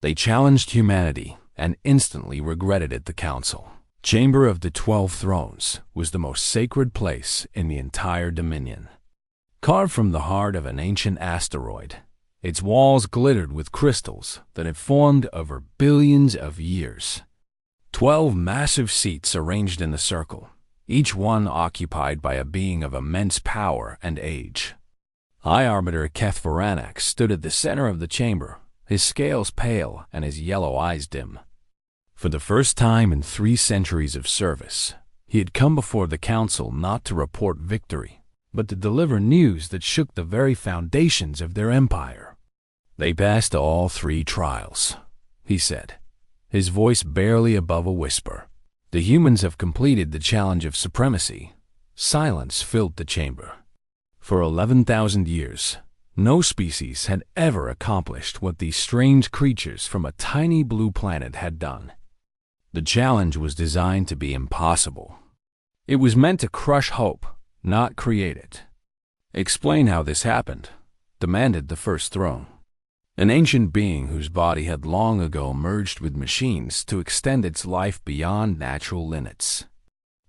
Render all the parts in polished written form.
They challenged humanity and instantly regretted it. The council chamber of the 12 thrones was the most sacred place in the entire dominion. Carved from the heart of an ancient asteroid, its walls glittered with crystals that had formed over billions of years. 12 massive seats arranged in a circle, each one occupied by a being of immense power and age. High Arbiter HFY stood at the center of the chamber, his scales pale and his yellow eyes dim. For the first time in 3 centuries of service, he had come before the council not to report victory, but to deliver news that shook the very foundations of their empire. They passed all 3 trials, he said, his voice barely above a whisper. The humans have completed the challenge of supremacy. Silence filled the chamber. For 11,000 years, no species had ever accomplished what these strange creatures from a tiny blue planet had done. The challenge was designed to be impossible. It was meant to crush hope, not create it. Explain how this happened, demanded the first throne. An ancient being whose body had long ago merged with machines to extend its life beyond natural limits.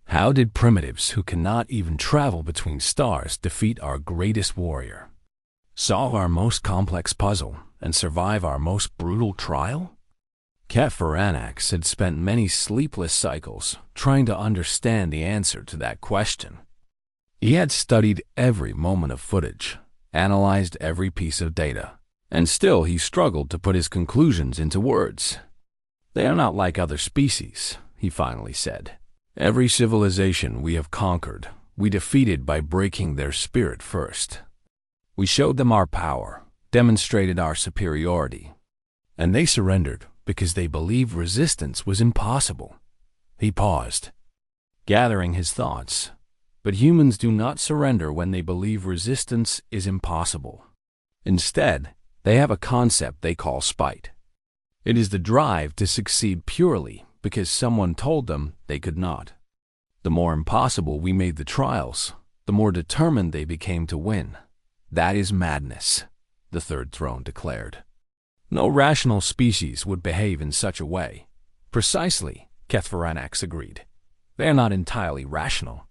How did primitives who cannot even travel between stars defeat our greatest warrior? Solve our most complex puzzle and survive our most brutal trial? HFY had spent many sleepless cycles trying to understand the answer to that question. He had studied every moment of footage, analyzed every piece of data, and still he struggled to put his conclusions into words. They are not like other species, he finally said. Every civilization we have conquered, we defeated by breaking their spirit first. We showed them our power, demonstrated our superiority, and they surrendered because they believed resistance was impossible. He paused, gathering his thoughts. But humans do not surrender when they believe resistance is impossible. Instead, they have a concept they call spite. It is the drive to succeed purely because someone told them they could not. The more impossible we made the trials, the more determined they became to win. That is madness, the third throne declared. No rational species would behave in such a way. Precisely, HFY agreed. They are not entirely rational.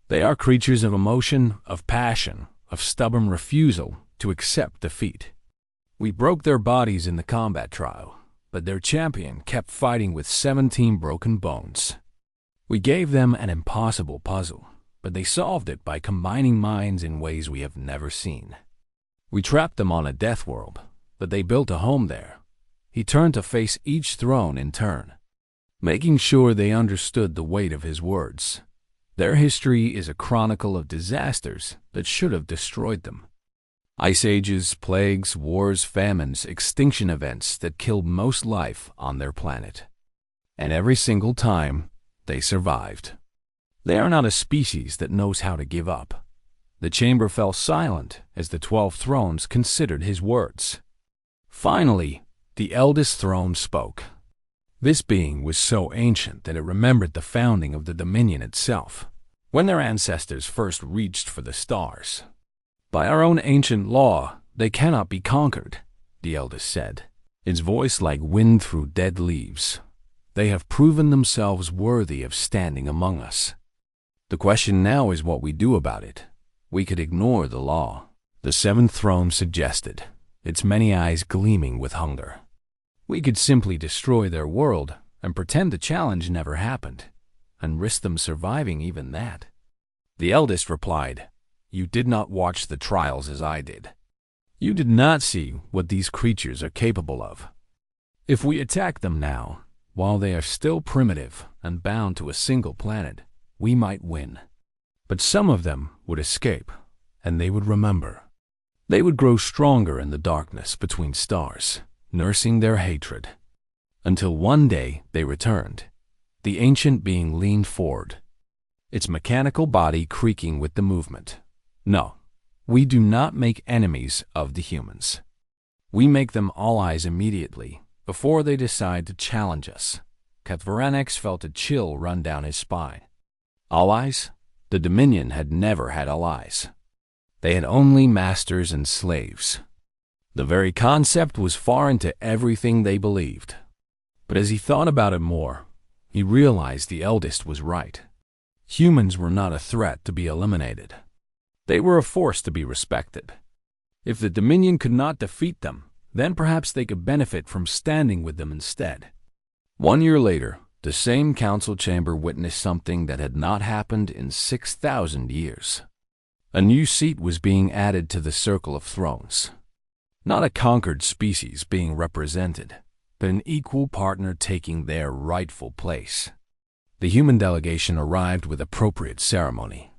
They are creatures of emotion, of passion, of stubborn refusal to accept defeat. We broke their bodies in the combat trial, but their champion kept fighting with 17 broken bones. We gave them an impossible puzzle, but they solved it by combining minds in ways we have never seen. We trapped them on a death world, but they built a home there. He turned to face each throne in turn, making sure they understood the weight of his words. Their history is a chronicle of disasters that should have destroyed them. Ice ages, plagues, wars, famines, extinction events that killed most life on their planet. And every single time, they survived. They are not a species that knows how to give up. The chamber fell silent as the 12 thrones considered his words. Finally, the eldest throne spoke. This being was so ancient that it remembered the founding of the Dominion itself, when their ancestors first reached for the stars. By our own ancient law, they cannot be conquered, the eldest said, its voice like wind through dead leaves. They have proven themselves worthy of standing among us. The question now is what we do about it. We could ignore the law, the seventh throne suggested, its many eyes gleaming with hunger. We could simply destroy their world and pretend the challenge never happened, and risk them surviving even that. The eldest replied, "You did not watch the trials as I did. You did not see what these creatures are capable of. If we attack them now, while they are still primitive and bound to a single planet, we might win. But some of them would escape, and they would remember. They would grow stronger in the darkness between stars, nursing their hatred. Until one day they returned. The ancient being leaned forward, its mechanical body creaking with the movement. No, we do not make enemies of the humans. We make them allies immediately, before they decide to challenge us." HFY felt a chill run down his spine. Allies? The Dominion had never had allies. They had only masters and slaves. The very concept was foreign to everything they believed. But as he thought about it more, he realized the eldest was right. Humans were not a threat to be eliminated. They were a force to be respected. If the Dominion could not defeat them, then perhaps they could benefit from standing with them instead. 1 year later, the same council chamber witnessed something that had not happened in 6,000 years. A new seat was being added to the Circle of Thrones. Not a conquered species being represented, but an equal partner taking their rightful place. The human delegation arrived with appropriate ceremony.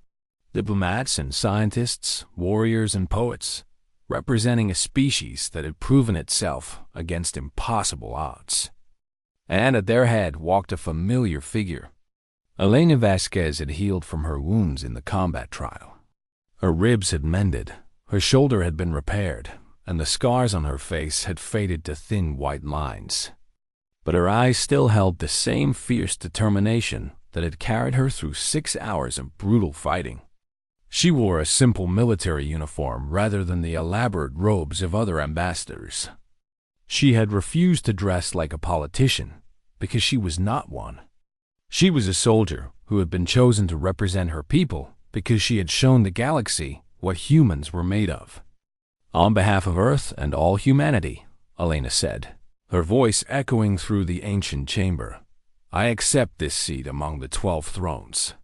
Diplomats and scientists, warriors and poets, representing a species that had proven itself against impossible odds. And at their head walked a familiar figure. Elena Vasquez had healed from her wounds in the combat trial. Her ribs had mended, her shoulder had been repaired, and the scars on her face had faded to thin white lines. But her eyes still held the same fierce determination that had carried her through 6 hours of brutal fighting. She wore a simple military uniform rather than the elaborate robes of other ambassadors. She had refused to dress like a politician because she was not one. She was a soldier who had been chosen to represent her people because she had shown the galaxy what humans were made of. On behalf of Earth and all humanity, Elena said, her voice echoing through the ancient chamber, I accept this seat among the 12 thrones.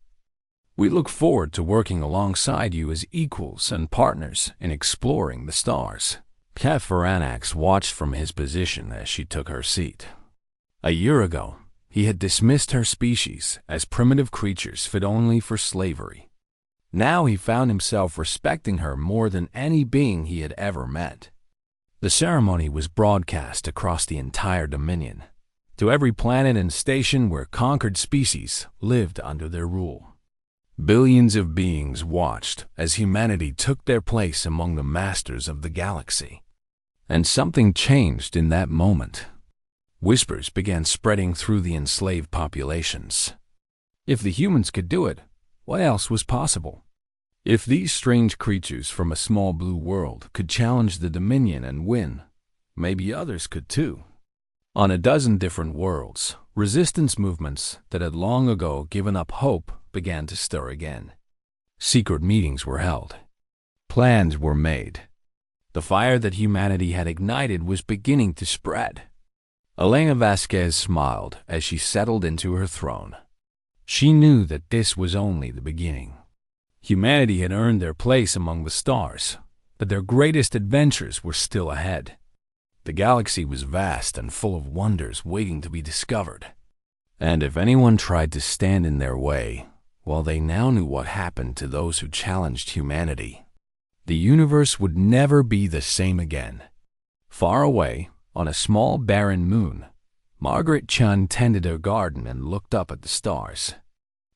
We look forward to working alongside you as equals and partners in exploring the stars. HFY watched from his position as she took her seat. A year ago, he had dismissed her species as primitive creatures fit only for slavery. Now he found himself respecting her more than any being he had ever met. The ceremony was broadcast across the entire Dominion, to every planet and station where conquered species lived under their rule. Billions of beings watched as humanity took their place among the masters of the galaxy. And something changed in that moment. Whispers began spreading through the enslaved populations. If the humans could do it, what else was possible? If these strange creatures from a small blue world could challenge the Dominion and win, maybe others could too. On a dozen different worlds, resistance movements that had long ago given up hope began to stir again. Secret meetings were held. Plans were made. The fire that humanity had ignited was beginning to spread. Elena Vasquez smiled as she settled into her throne. She knew that this was only the beginning. Humanity had earned their place among the stars, but their greatest adventures were still ahead. The galaxy was vast and full of wonders waiting to be discovered. And if anyone tried to stand in their way, well, they now knew what happened to those who challenged humanity. The universe would never be the same again. Far away, on a small barren moon, Margaret Chun tended her garden and looked up at the stars.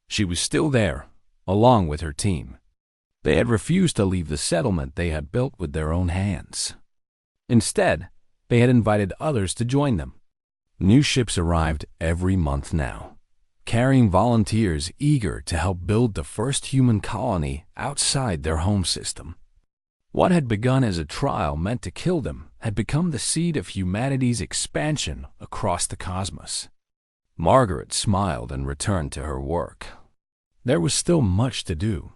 She was still there, along with her team. They had refused to leave the settlement they had built with their own hands. Instead, they had invited others to join them. New ships arrived every month now, carrying volunteers eager to help build the first human colony outside their home system. What had begun as a trial meant to kill them had become the seed of humanity's expansion across the cosmos. Margaret smiled and returned to her work. There was still much to do,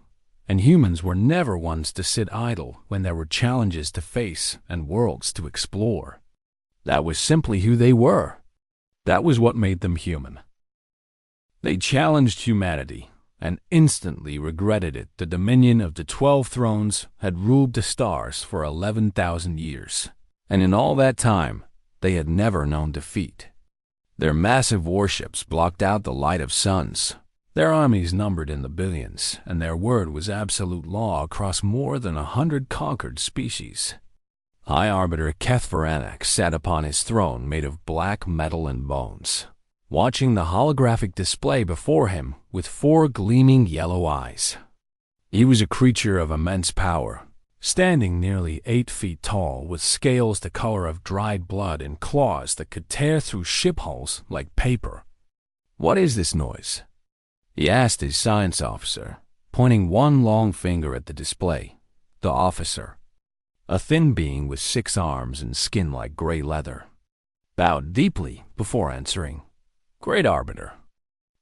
and humans were never ones to sit idle when there were challenges to face and worlds to explore. That was simply who they were. That was what made them human. They challenged humanity and instantly regretted it. The dominion of the 12 thrones had ruled the stars for 11,000 years, and in all that time, they had never known defeat. Their massive warships blocked out the light of suns. Their armies numbered in the billions, and their word was absolute law across more than 100 conquered species. High Arbiter HFY sat upon his throne made of black metal and bones, watching the holographic display before him with 4 gleaming yellow eyes. He was a creature of immense power, standing nearly 8 feet tall with scales the color of dried blood and claws that could tear through ship hulls like paper. "What is this noise?" he asked his science officer, pointing one long finger at the display. The officer, A thin being with 6 arms and skin like gray leather, bowed deeply before answering. Great Arbiter,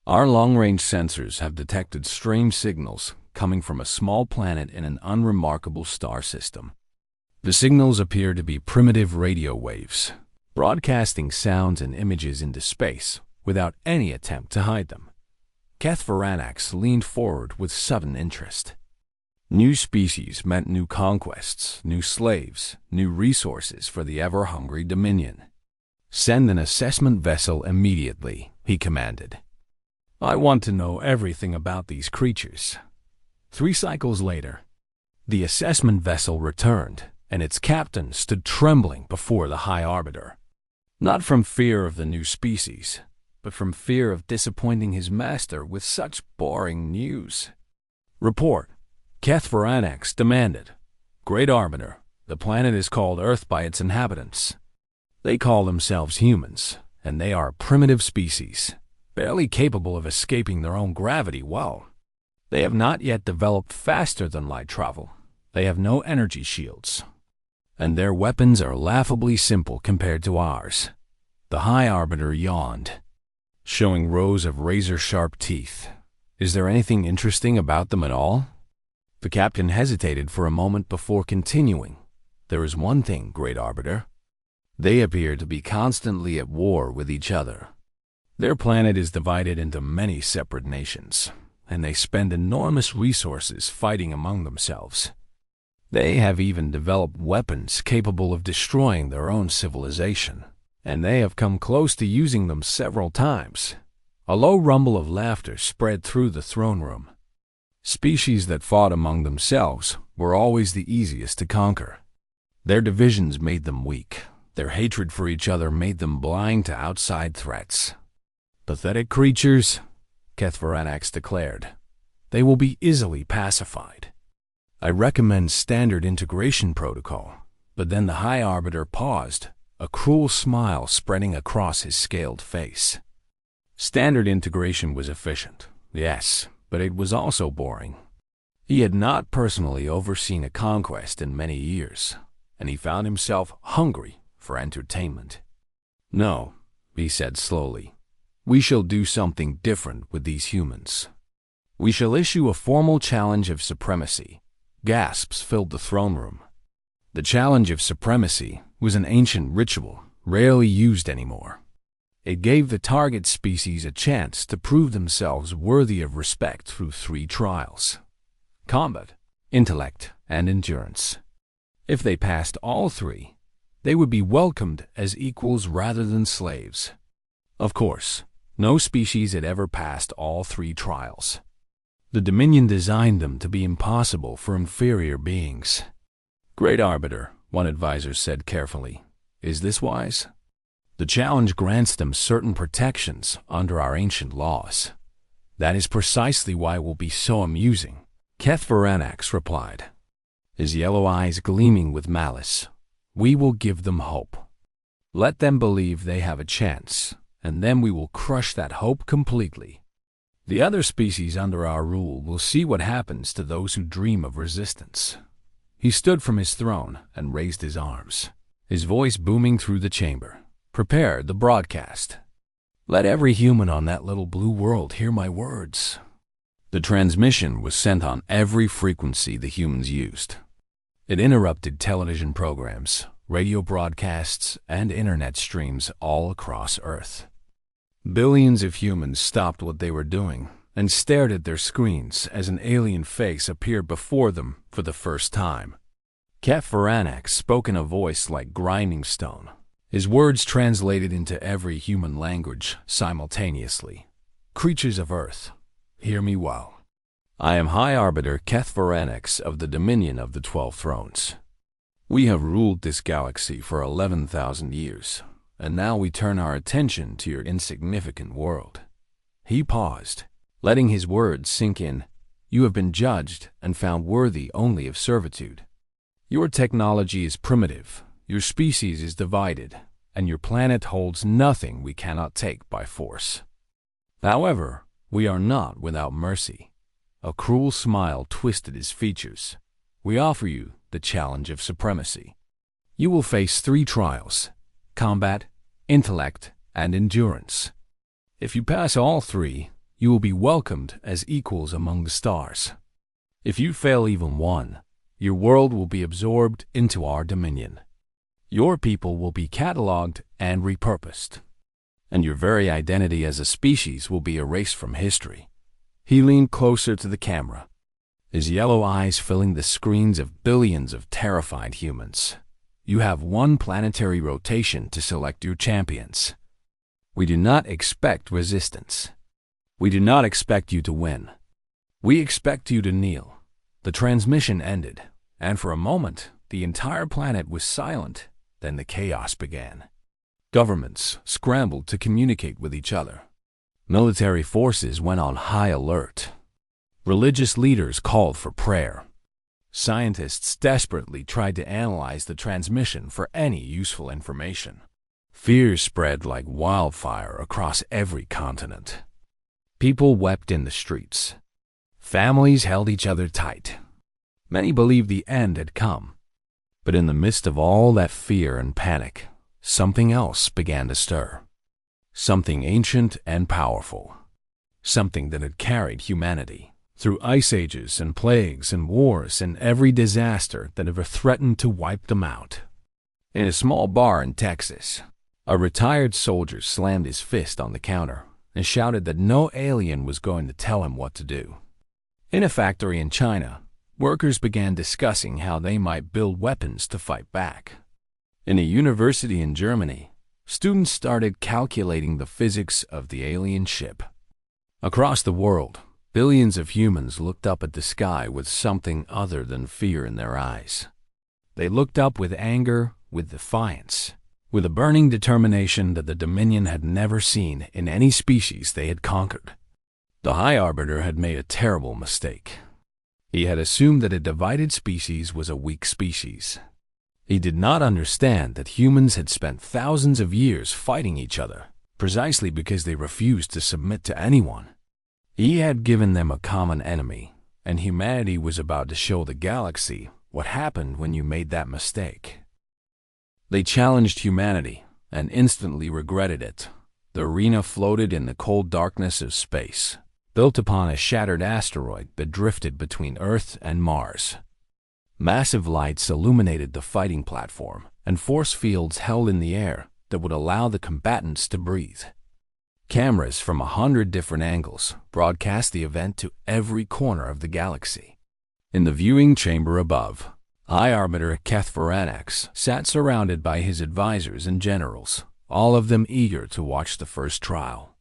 our long-range sensors have detected strange signals coming from a small planet in an unremarkable star system. The signals appear to be primitive radio waves, broadcasting sounds and images into space without any attempt to hide them. HFY leaned forward with sudden interest. New species meant new conquests, new slaves, new resources for the ever-hungry Dominion. Send an assessment vessel immediately, he commanded. I want to know everything about these creatures. 3 cycles later, the assessment vessel returned, and its captain stood trembling before the High Arbiter. Not from fear of the new species, but from fear of disappointing his master with such boring news. Report, HFY demanded. Great Arbiter, the planet is called Earth by its inhabitants. They call themselves humans, and they are a primitive species, barely capable of escaping their own gravity well. They have not yet developed faster than light travel. They have no energy shields, and their weapons are laughably simple compared to ours. The High Arbiter yawned, showing rows of razor-sharp teeth. Is there anything interesting about them at all? The captain hesitated for a moment before continuing. There is one thing, Great Arbiter. They appear to be constantly at war with each other. Their planet is divided into many separate nations, and they spend enormous resources fighting among themselves. They have even developed weapons capable of destroying their own civilization, and they have come close to using them several times. A low rumble of laughter spread through the throne room. Species that fought among themselves were always the easiest to conquer. Their divisions made them weak. Their hatred for each other made them blind to outside threats. Pathetic creatures, HFY declared. They will be easily pacified. I recommend standard integration protocol. But then the High Arbiter paused, a cruel smile spreading across his scaled face. Standard integration was efficient, yes, but it was also boring. He had not personally overseen a conquest in many years, and he found himself hungry for entertainment. No, he said slowly, we shall do something different with these humans. We shall issue a formal challenge of supremacy. Gasps filled the throne room. The challenge of supremacy was an ancient ritual, rarely used anymore. It gave the target species a chance to prove themselves worthy of respect through 3 trials: combat, intellect, and endurance. If they passed all 3, they would be welcomed as equals rather than slaves. Of course, no species had ever passed all 3 trials. The Dominion designed them to be impossible for inferior beings. Great Arbiter, one advisor said carefully, is this wise? The challenge grants them certain protections under our ancient laws. That is precisely why it will be so amusing, HFY replied, his yellow eyes gleaming with malice. We will give them hope. Let them believe they have a chance, and then we will crush that hope completely. The other species under our rule will see what happens to those who dream of resistance. He stood from his throne and raised his arms, his voice booming through the chamber. Prepare the broadcast. Let every human on that little blue world hear my words. The transmission was sent on every frequency the humans used. It interrupted television programs, radio broadcasts, and internet streams all across Earth. Billions of humans stopped what they were doing and stared at their screens as an alien face appeared before them for the first time. HFY spoke in a voice like grinding stone, his words translated into every human language simultaneously. Creatures of Earth, hear me well. I am High Arbiter HFY of the Dominion of the 12 Thrones. We have ruled this galaxy for 11,000 years, and now we turn our attention to your insignificant world. He paused, letting his words sink in. You have been judged and found worthy only of servitude. Your technology is primitive, your species is divided, and your planet holds nothing we cannot take by force. However, we are not without mercy. A cruel smile twisted his features. We offer you the challenge of supremacy. You will face 3 trials: combat, intellect, and endurance. If you pass all 3, you will be welcomed as equals among the stars. If you fail even one, your world will be absorbed into our dominion. Your people will be cataloged and repurposed, and your very identity as a species will be erased from history. He leaned closer to the camera, his yellow eyes filling the screens of billions of terrified humans. You have 1 planetary rotation to select your champions. We do not expect resistance. We do not expect you to win. We expect you to kneel. The transmission ended, and for a moment, the entire planet was silent. Then the chaos began. Governments scrambled to communicate with each other. Military forces went on high alert. Religious leaders called for prayer. Scientists desperately tried to analyze the transmission for any useful information. Fear spread like wildfire across every continent. People wept in the streets. Families held each other tight. Many believed the end had come. But in the midst of all that fear and panic, something else began to stir. Something ancient and powerful. Something that had carried humanity through ice ages and plagues and wars and every disaster that ever threatened to wipe them out. In a small bar in Texas, a retired soldier slammed his fist on the counter and shouted that no alien was going to tell him what to do. In a factory in China, workers began discussing how they might build weapons to fight back. In a university in Germany, students started calculating the physics of the alien ship. Across the world, billions of humans looked up at the sky with something other than fear in their eyes. They looked up with anger, with defiance, with a burning determination that the Dominion had never seen in any species they had conquered. The High Arbiter had made a terrible mistake. He had assumed that a divided species was a weak species. He did not understand that humans had spent thousands of years fighting each other, precisely because they refused to submit to anyone. He had given them a common enemy, and humanity was about to show the galaxy what happened when you made that mistake. They challenged humanity and instantly regretted it. The arena floated in the cold darkness of space, built upon a shattered asteroid that drifted between Earth and Mars. Massive lights illuminated the fighting platform, and force fields held in the air that would allow the combatants to breathe. Cameras from 100 different angles broadcast the event to every corner of the galaxy. In the viewing chamber above, High Arbiter Keth sat surrounded by his advisors and generals, all of them eager to watch the first trial.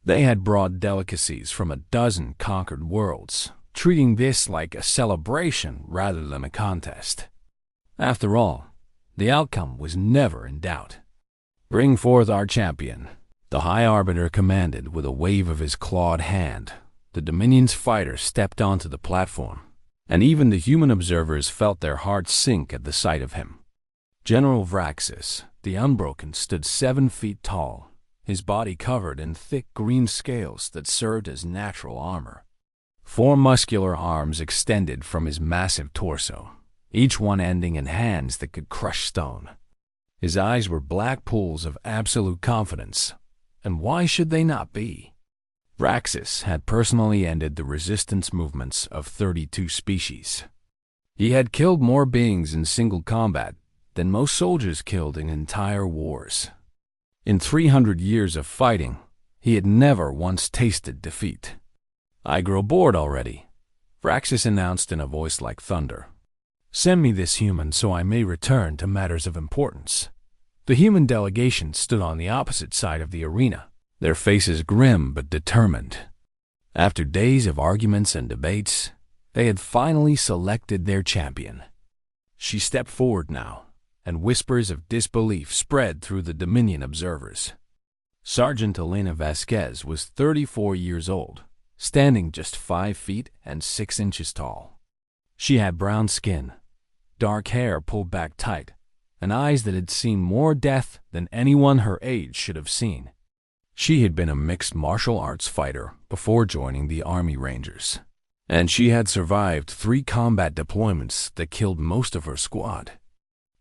They had brought delicacies from a dozen conquered worlds, treating this like a celebration rather than a contest. After all, the outcome was never in doubt. "Bring forth our champion," the High Arbiter commanded with a wave of his clawed hand. The Dominion's fighter stepped onto the platform, and even the human observers felt their hearts sink at the sight of him. General Vraxis, the Unbroken, stood 7 feet tall, his body covered in thick green scales that served as natural armor. 4 muscular arms extended from his massive torso, each one ending in hands that could crush stone. His eyes were black pools of absolute confidence, and why should they not be? Vraxis had personally ended the resistance movements of 32 species. He had killed more beings in single combat than most soldiers killed in entire wars. In 300 years of fighting, he had never once tasted defeat. "I grow bored already," Vraxis announced in a voice like thunder. "Send me this human so I may return to matters of importance." The human delegation stood on the opposite side of the arena, their faces grim but determined. After days of arguments and debates, they had finally selected their champion. She stepped forward now, and whispers of disbelief spread through the Dominion observers. Sergeant Elena Vasquez was 34 years old, standing just 5 feet and 6 inches tall. She had brown skin, dark hair pulled back tight, and eyes that had seen more death than anyone her age should have seen. She had been a mixed martial arts fighter before joining the Army Rangers. And she had survived 3 combat deployments that killed most of her squad.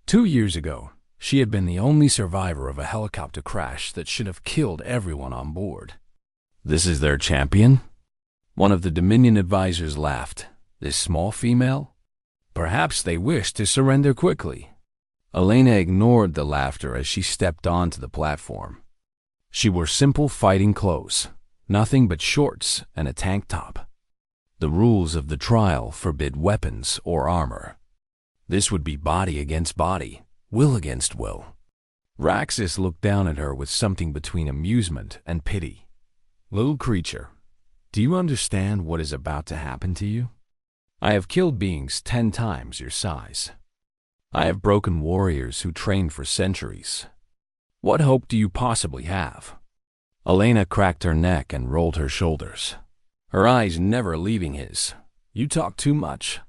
2 years ago, she had been the only survivor of a helicopter crash that should have killed everyone on board. This is their champion? One of the Dominion advisors laughed. This small female? Perhaps they wished to surrender quickly. Elena ignored the laughter as she stepped onto the platform. She wore simple fighting clothes, nothing but shorts and a tank top. The rules of the trial forbid weapons or armor. This would be body against body, will against will. Raxus looked down at her with something between amusement and pity. Little creature, do you understand what is about to happen to you? I have killed beings 10 times your size. I have broken warriors who trained for centuries. What hope do you possibly have? Elena cracked her neck and rolled her shoulders, her eyes never leaving his. You talk too much.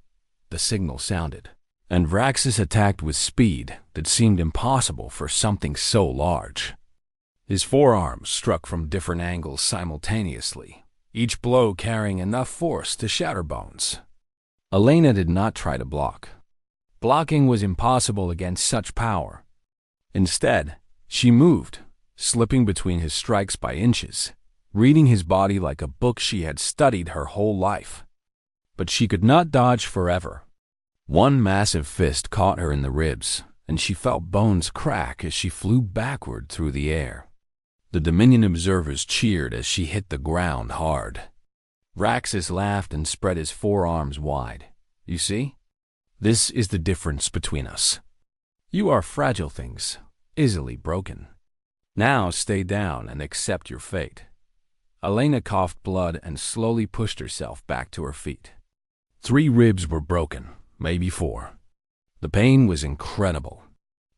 The signal sounded, and Raxus attacked with speed that seemed impossible for something so large. His forearms struck from different angles simultaneously, each blow carrying enough force to shatter bones. Elena did not try to block. Blocking was impossible against such power. Instead, she moved, slipping between his strikes by inches, reading his body like a book she had studied her whole life. But she could not dodge forever. One massive fist caught her in the ribs, and she felt bones crack as she flew backward through the air. The Dominion observers cheered as she hit the ground hard. Raxus laughed and spread his forearms wide. You see? This is the difference between us. You are fragile things, easily broken. Now stay down and accept your fate. Elena coughed blood and slowly pushed herself back to her feet. 3 ribs were broken, maybe 4. The pain was incredible.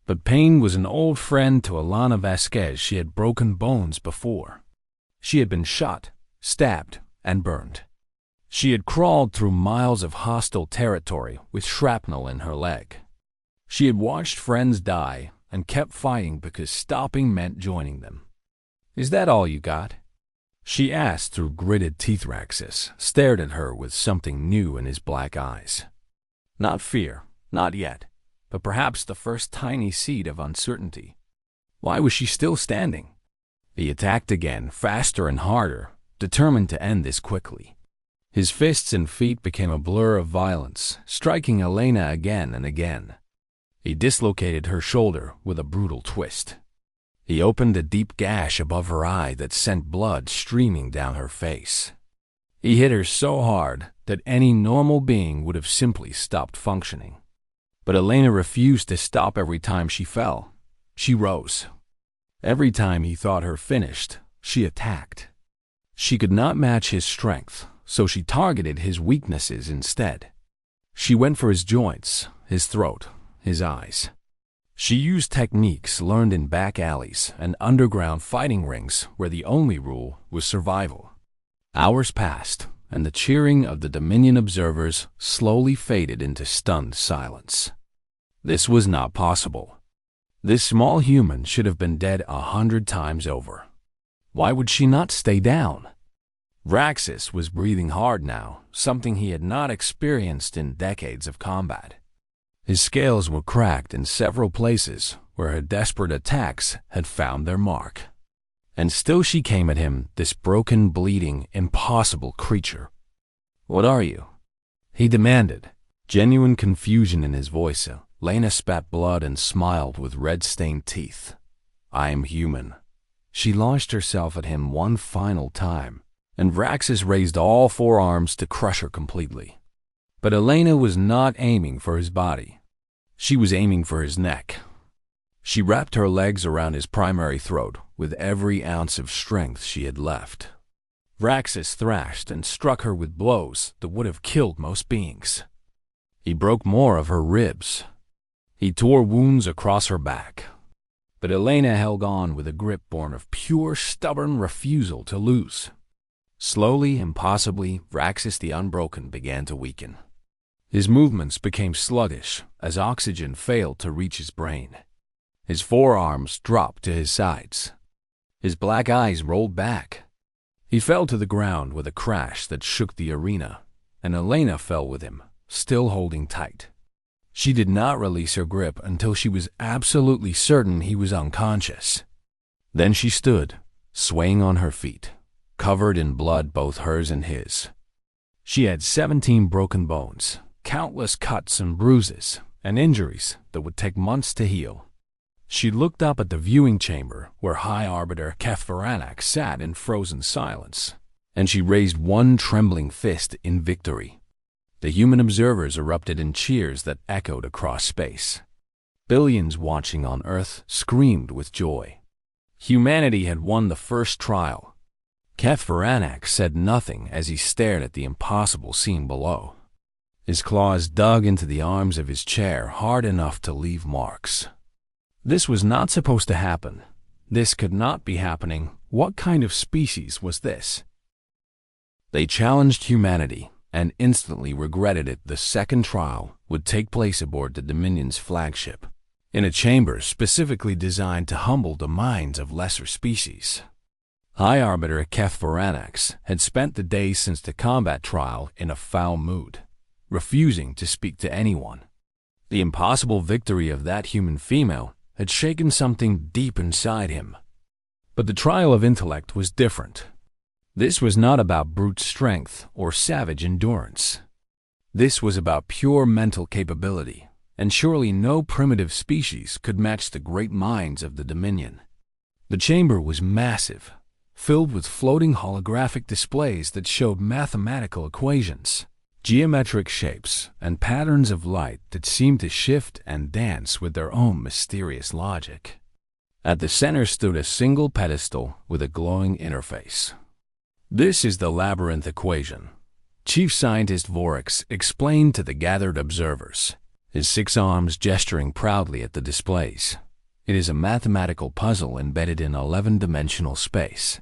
But pain was an old friend to Alana Vasquez. She had broken bones before. She had been shot, stabbed, and burned. She had crawled through miles of hostile territory with shrapnel in her leg. She had watched friends die and kept fighting because stopping meant joining them. Is that all you got? She asked through gritted teeth. Raxus stared at her with something new in his black eyes. Not fear, not yet, but perhaps the first tiny seed of uncertainty. Why was she still standing? He attacked again, faster and harder, determined to end this quickly. His fists and feet became a blur of violence, striking Elena again and again. He dislocated her shoulder with a brutal twist. He opened a deep gash above her eye that sent blood streaming down her face. He hit her so hard that any normal being would have simply stopped functioning. But Elena refused to stop. Every time she fell, she rose. Every time he thought her finished, she attacked. She could not match his strength, so she targeted his weaknesses instead. She went for his joints, his throat, his eyes. She used techniques learned in back alleys and underground fighting rings where the only rule was survival. Hours passed, and the cheering of the Dominion observers slowly faded into stunned silence. This was not possible. This small human should have been dead 100 times over. Why would she not stay down? Raxus was breathing hard now, something he had not experienced in decades of combat. His scales were cracked in several places where her desperate attacks had found their mark. And still she came at him, this broken, bleeding, impossible creature. What are you? He demanded, genuine confusion in his voice. Lena spat blood and smiled with red-stained teeth. I am human. She launched herself at him one final time, and Raxus raised all 4 arms to crush her completely. But Elena was not aiming for his body. She was aiming for his neck. She wrapped her legs around his primary throat with every ounce of strength she had left. Raxus thrashed and struck her with blows that would have killed most beings. He broke more of her ribs. He tore wounds across her back. But Elena held on with a grip born of pure, stubborn refusal to lose. Slowly, impossibly, Raxus the Unbroken began to weaken. His movements became sluggish as oxygen failed to reach his brain. His forearms dropped to his sides. His black eyes rolled back. He fell to the ground with a crash that shook the arena, and Elena fell with him, still holding tight. She did not release her grip until she was absolutely certain he was unconscious. Then she stood, swaying on her feet, covered in blood, both hers and his. She had 17 broken bones, countless cuts and bruises, and injuries that would take months to heal. She looked up at the viewing chamber where High Arbiter HFY sat in frozen silence, and she raised one trembling fist in victory. The human observers erupted in cheers that echoed across space. Billions watching on Earth screamed with joy. Humanity had won the first trial. HFY said nothing as he stared at the impossible scene below. His claws dug into the arms of his chair hard enough to leave marks. This was not supposed to happen. This could not be happening. What kind of species was this? They challenged humanity and instantly regretted it. The second trial would take place aboard the Dominion's flagship, in a chamber specifically designed to humble the minds of lesser species. High Arbiter HFY had spent the days since the combat trial in a foul mood, refusing to speak to anyone. The impossible victory of that human female had shaken something deep inside him. But the trial of intellect was different. This was not about brute strength or savage endurance. This was about pure mental capability, and surely no primitive species could match the great minds of the Dominion. The chamber was massive, filled with floating holographic displays that showed mathematical equations, geometric shapes, and patterns of light that seemed to shift and dance with their own mysterious logic. At the center stood a single pedestal with a glowing interface. "This is the labyrinth equation," Chief Scientist Vorix explained to the gathered observers, his 6 arms gesturing proudly at the displays. "It is a mathematical puzzle embedded in 11-dimensional space.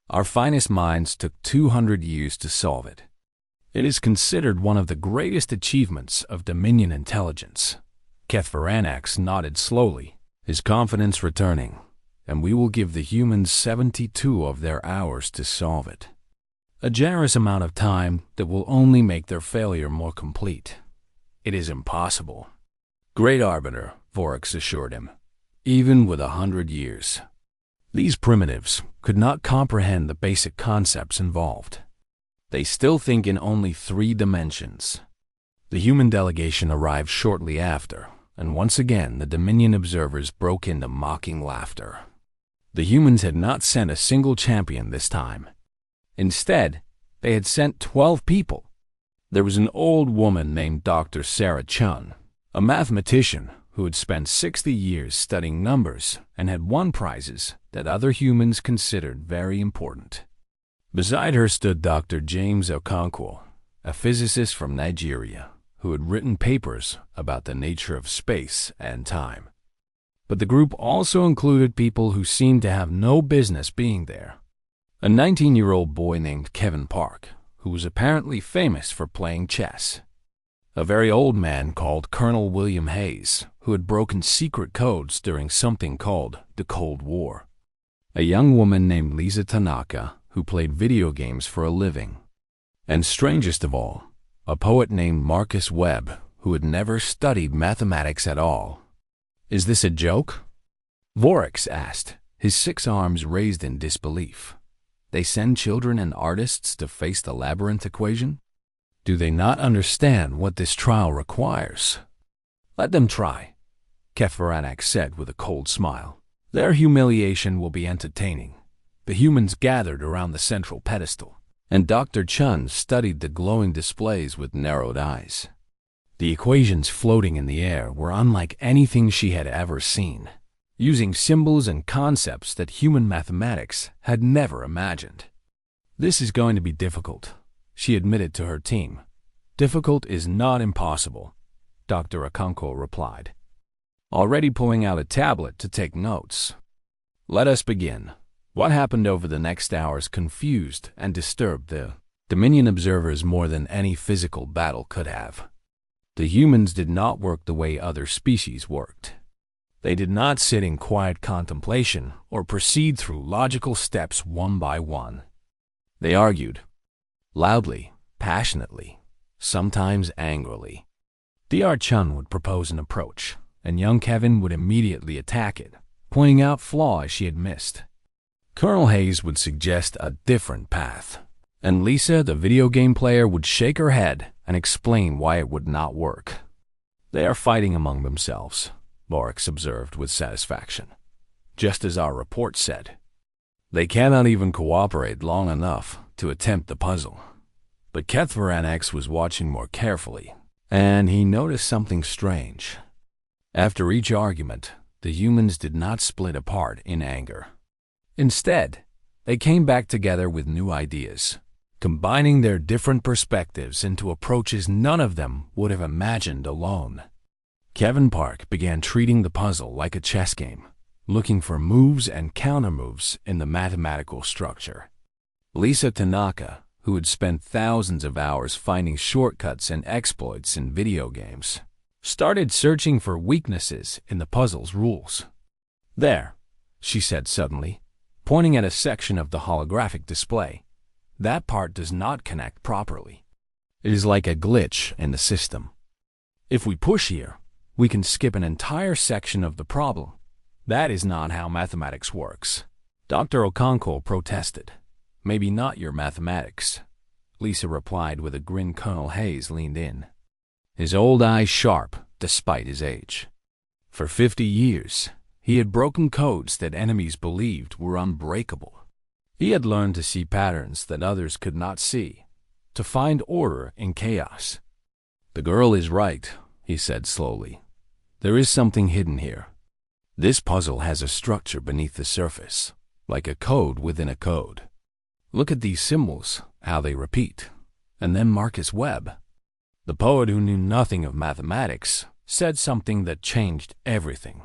Our finest minds took 200 years to solve it. It is considered one of the greatest achievements of Dominion intelligence." HFY nodded slowly, his confidence returning. "And we will give the humans 72 of their hours to solve it. A generous amount of time that will only make their failure more complete. It is impossible." "Great Arbiter," Vorix assured him, "even with 100 years. These primitives could not comprehend the basic concepts involved. They still think in only 3 dimensions." The human delegation arrived shortly after, and once again the Dominion observers broke into mocking laughter. The humans had not sent a single champion this time. Instead, they had sent 12 people. There was an old woman named Dr. Sarah Chun, a mathematician who had spent 60 years studying numbers and had won prizes that other humans considered very important. Beside her stood Dr. James Okonkwo, a physicist from Nigeria, who had written papers about the nature of space and time. But the group also included people who seemed to have no business being there. A 19-year-old boy named Kevin Park, who was apparently famous for playing chess. A very old man called Colonel William Hayes, who had broken secret codes during something called the Cold War. A young woman named Lisa Tanaka, who played video games for a living. And strangest of all, a poet named Marcus Webb, who had never studied mathematics at all. "Is this a joke?" Vorix asked, his 6 arms raised in disbelief. "They send children and artists to face the labyrinth equation? Do they not understand what this trial requires?" "Let them try," HFY said with a cold smile. "Their humiliation will be entertaining." The humans gathered around the central pedestal, and Dr. Chun studied the glowing displays with narrowed eyes. The equations floating in the air were unlike anything she had ever seen, using symbols and concepts that human mathematics had never imagined. "This is going to be difficult," she admitted to her team. "Difficult is not impossible," Dr. Okonkwo replied, already pulling out a tablet to take notes. "Let us begin." What happened over the next hours confused and disturbed the Dominion observers more than any physical battle could have. The humans did not work the way other species worked. They did not sit in quiet contemplation or proceed through logical steps one by one. They argued, loudly, passionately, sometimes angrily. Dr. Chun would propose an approach, and young Kevin would immediately attack it, pointing out flaws she had missed. Colonel Hayes would suggest a different path, and Lisa, the video game player, would shake her head and explain why it would not work. "They are fighting among themselves," Vorax observed with satisfaction, just as our report said. "They cannot even cooperate long enough to attempt the puzzle." But Kethveranax was watching more carefully, and he noticed something strange. After each argument, the humans did not split apart in anger. Instead, they came back together with new ideas, combining their different perspectives into approaches none of them would have imagined alone. Kevin Park began treating the puzzle like a chess game, looking for moves and countermoves in the mathematical structure. Lisa Tanaka, who had spent thousands of hours finding shortcuts and exploits in video games, started searching for weaknesses in the puzzle's rules. "There," she said suddenly, pointing at a section of the holographic display. "That part does not connect properly. It is like a glitch in the system. If we push here, we can skip an entire section of the problem. That is not how mathematics works." Dr. Okonkwo protested. "Maybe not your mathematics," Lisa replied with a grin. Colonel Hayes leaned in, his old eyes sharp despite his age. For 50 years, he had broken codes that enemies believed were unbreakable. He had learned to see patterns that others could not see, to find order in chaos. "The girl is right," he said slowly. "There is something hidden here. This puzzle has a structure beneath the surface, like a code within a code. Look at these symbols, how they repeat. And then Marcus Webb, the poet who knew nothing of mathematics, said something that changed everything.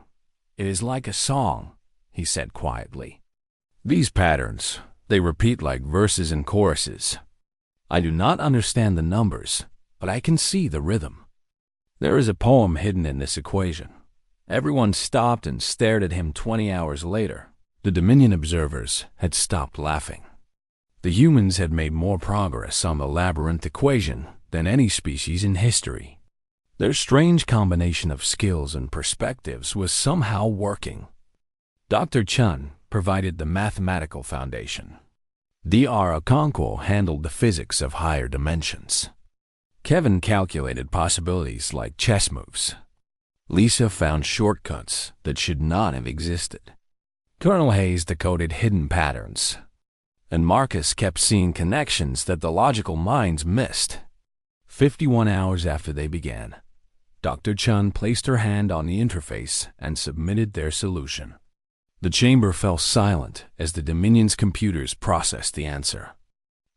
It is like a song," he said quietly. "These patterns, they repeat like verses and choruses. I do not understand the numbers, but I can see the rhythm. There is a poem hidden in this equation." Everyone stopped and stared at him. 20 hours later, the Dominion observers had stopped laughing. The humans had made more progress on the labyrinth equation than any species in history. Their strange combination of skills and perspectives was somehow working. Dr. Chun provided the mathematical foundation. Dr. Okonkwo handled the physics of higher dimensions. Kevin calculated possibilities like chess moves. Lisa found shortcuts that should not have existed. Colonel Hayes decoded hidden patterns, and Marcus kept seeing connections that the logical minds missed. 51 hours after they began, Dr. Chun placed her hand on the interface and submitted their solution. The chamber fell silent as the Dominion's computers processed the answer.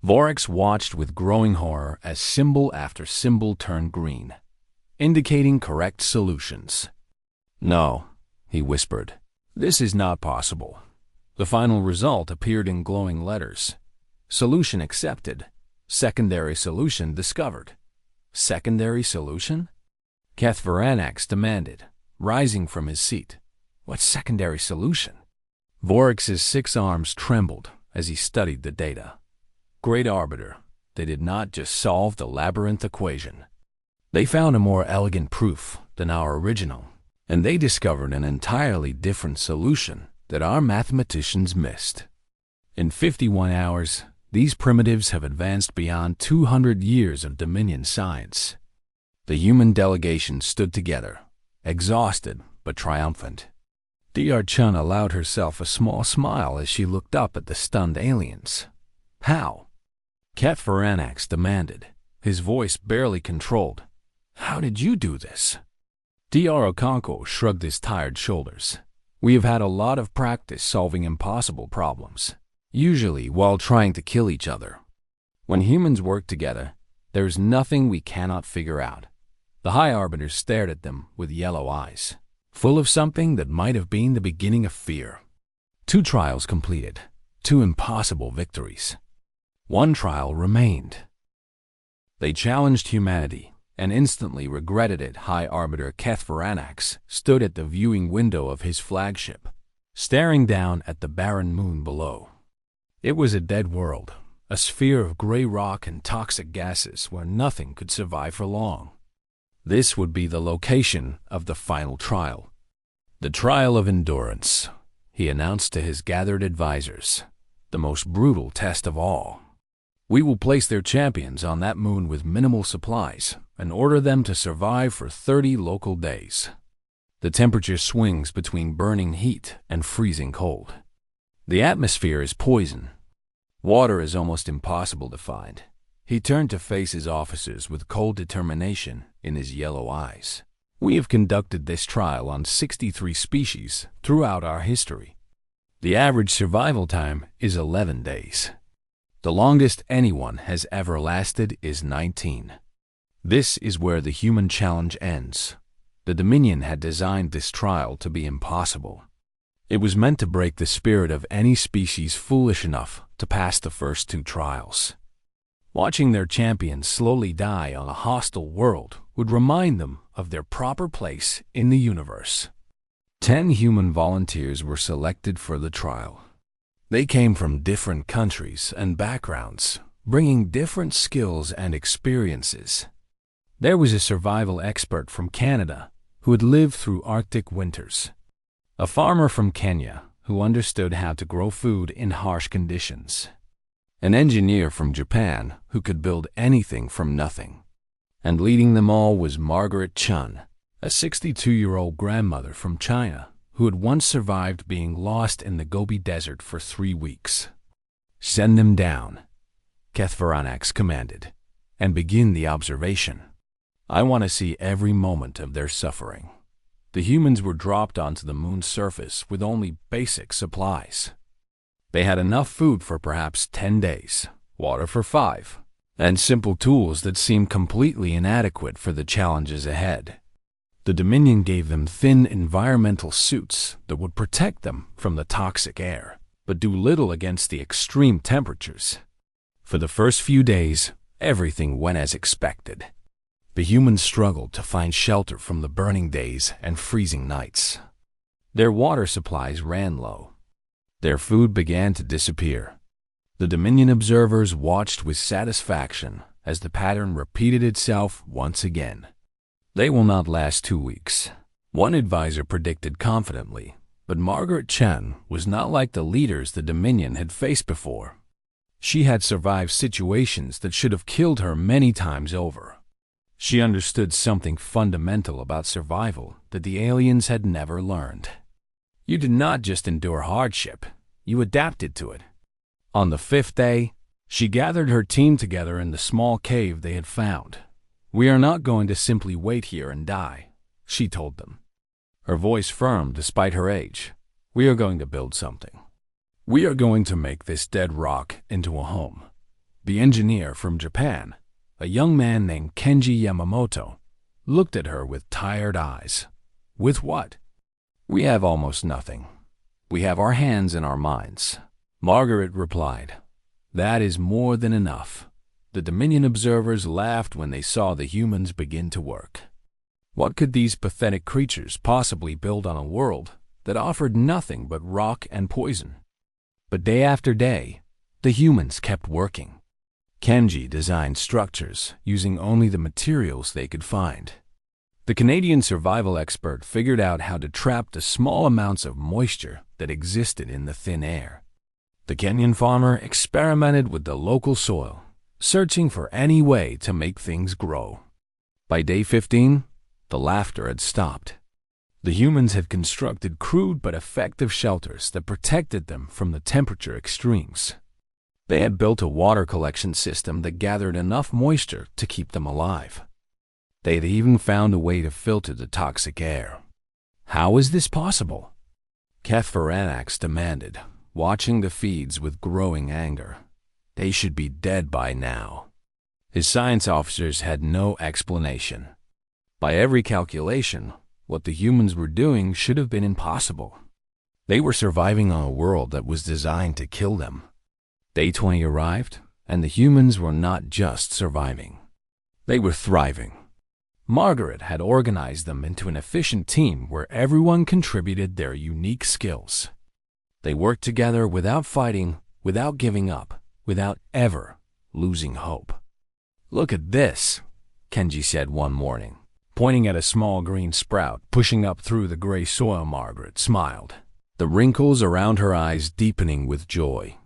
Vorax watched with growing horror as symbol after symbol turned green, indicating correct solutions. "No," he whispered. "This is not possible." The final result appeared in glowing letters. "Solution accepted. Secondary solution discovered." "Secondary solution?" Kethveranax demanded, rising from his seat. "What secondary solution?" Vorax's 6 arms trembled as he studied the data. Great Arbiter, they did not just solve the labyrinth equation. They found a more elegant proof than our original, and they discovered an entirely different solution that our mathematicians missed. In 51 hours, these primitives have advanced beyond 200 years of Dominion science. The human delegation stood together, exhausted but triumphant. Dr. Chun allowed herself a small smile as she looked up at the stunned aliens. "How?" Kethveranax demanded, his voice barely controlled. "How did you do this?" Dr. Okonkwo shrugged his tired shoulders. "We have had a lot of practice solving impossible problems, usually while trying to kill each other. When humans work together, there is nothing we cannot figure out." The High Arbiters stared at them with yellow eyes, full of something that might have been the beginning of fear. 2 trials completed, 2 impossible victories. 1 trial remained. They challenged humanity and instantly regretted it. High Arbiter Kethveranax stood at the viewing window of his flagship, staring down at the barren moon below. It was a dead world, a sphere of gray rock and toxic gases where nothing could survive for long. This would be the location of the final trial. The trial of endurance, he announced to his gathered advisors, the most brutal test of all. We will place their champions on that moon with minimal supplies and order them to survive for 30 local days. The temperature swings between burning heat and freezing cold. The atmosphere is poison. Water is almost impossible to find. He turned to face his officers with cold determination in his yellow eyes. We have conducted this trial on 63 species throughout our history. The average survival time is 11 days. The longest anyone has ever lasted is 19. This is where the human challenge ends. The Dominion had designed this trial to be impossible. It was meant to break the spirit of any species foolish enough to pass the first 2 trials. Watching their champions slowly die on a hostile world would remind them of their proper place in the universe. 10 human volunteers were selected for the trial. They came from different countries and backgrounds, bringing different skills and experiences. There was a survival expert from Canada who had lived through Arctic winters, a farmer from Kenya who understood how to grow food in harsh conditions, an engineer from Japan who could build anything from nothing. And leading them all was Margaret Chun, a 62-year-old grandmother from China who had once survived being lost in the Gobi Desert for 3 weeks. "Send them down," Kethvaranax commanded, "and begin the observation. I want to see every moment of their suffering." The humans were dropped onto the moon's surface with only basic supplies. They had enough food for perhaps 10 days, water for 5, and simple tools that seemed completely inadequate for the challenges ahead. The Dominion gave them thin environmental suits that would protect them from the toxic air, but do little against the extreme temperatures. For the first few days, everything went as expected. The humans struggled to find shelter from the burning days and freezing nights. Their water supplies ran low. Their food began to disappear. The Dominion observers watched with satisfaction as the pattern repeated itself once again. "They will not last 2 weeks," one advisor predicted confidently, but Margaret Chen was not like the leaders the Dominion had faced before. She had survived situations that should have killed her many times over. She understood something fundamental about survival that the aliens had never learned. You did not just endure hardship, you adapted to it. On the 5th day, she gathered her team together in the small cave they had found. "We are not going to simply wait here and die," she told them. Her voice firm despite her age. "We are going to build something. We are going to make this dead rock into a home." The engineer from Japan, a young man named Kenji Yamamoto, looked at her with tired eyes. "With what?" "We have almost nothing. We have our hands and our minds," Margaret replied. "That is more than enough." The Dominion observers laughed when they saw the humans begin to work. What could these pathetic creatures possibly build on a world that offered nothing but rock and poison? But day after day, the humans kept working. Kenji designed structures using only the materials they could find. The Canadian survival expert figured out how to trap the small amounts of moisture that existed in the thin air. The Kenyan farmer experimented with the local soil, searching for any way to make things grow. By day 15, the laughter had stopped. The humans had constructed crude but effective shelters that protected them from the temperature extremes. They had built a water collection system that gathered enough moisture to keep them alive. They had even found a way to filter the toxic air. How is this possible? Kethvaranax demanded, watching the feeds with growing anger. They should be dead by now. His science officers had no explanation. By every calculation, what the humans were doing should have been impossible. They were surviving on a world that was designed to kill them. Day 20 arrived, and the humans were not just surviving. They were thriving. Margaret had organized them into an efficient team where everyone contributed their unique skills. They worked together without fighting, without giving up, without ever losing hope. "Look at this," Kenji said one morning. Pointing at a small green sprout pushing up through the gray soil, Margaret smiled, the wrinkles around her eyes deepening with joy.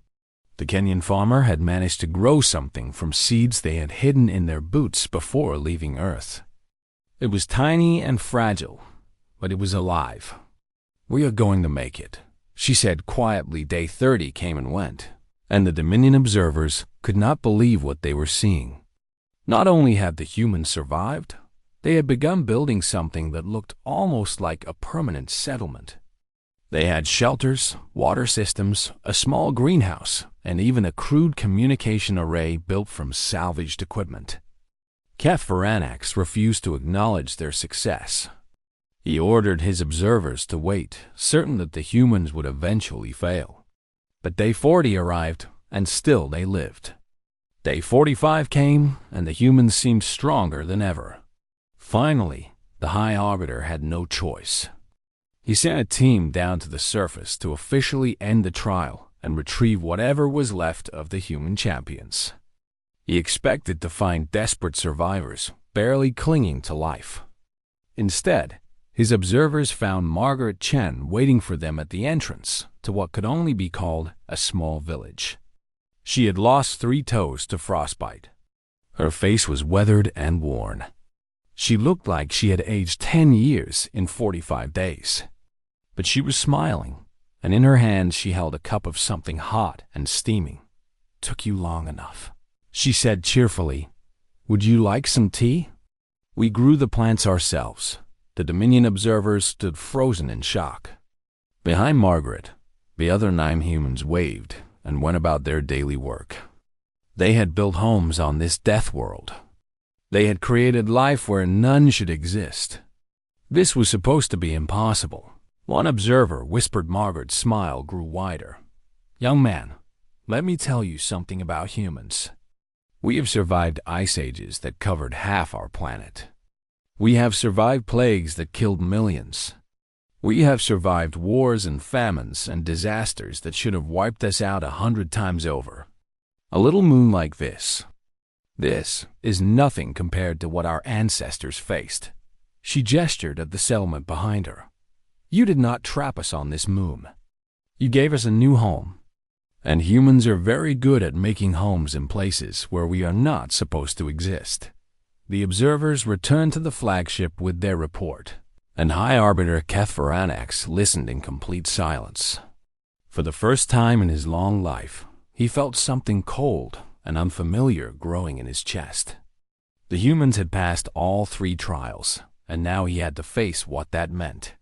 The Kenyan farmer had managed to grow something from seeds they had hidden in their boots before leaving Earth. It was tiny and fragile, but it was alive. "We are going to make it," she said quietly. Day 30 came and went, and the Dominion observers could not believe what they were seeing. Not only had the humans survived, they had begun building something that looked almost like a permanent settlement. They had shelters, water systems, a small greenhouse, and even a crude communication array built from salvaged equipment. HFY refused to acknowledge their success. He ordered his observers to wait, certain that the humans would eventually fail. But day 40 arrived, and still they lived. Day 45 came, and the humans seemed stronger than ever. Finally, the High Arbiter had no choice. He sent a team down to the surface to officially end the trial and retrieve whatever was left of the human champions. He expected to find desperate survivors, barely clinging to life. Instead, his observers found Margaret Chen waiting for them at the entrance to what could only be called a small village. She had lost 3 toes to frostbite. Her face was weathered and worn. She looked like she had aged 10 years in 45 days. But she was smiling, and in her hand she held a cup of something hot and steaming. "Took you long enough," she said cheerfully. "Would you like some tea?" "We grew the plants ourselves." The Dominion observers stood frozen in shock. Behind Margaret, the other 9 humans waved and went about their daily work. They had built homes on this death world. They had created life where none should exist. This was supposed to be impossible. One observer whispered. Margaret's smile grew wider. "Young man, let me tell you something about humans. We have survived ice ages that covered half our planet. We have survived plagues that killed millions. We have survived wars and famines and disasters that should have wiped us out 100 times over. A little moon like this is nothing compared to what our ancestors faced." She gestured at the settlement behind her. "You did not trap us on this moon. You gave us a new home. And humans are very good at making homes in places where we are not supposed to exist." The observers returned to the flagship with their report, and High Arbiter HFY listened in complete silence. For the first time in his long life, he felt something cold and unfamiliar growing in his chest. The humans had passed all 3 trials, and now he had to face what that meant.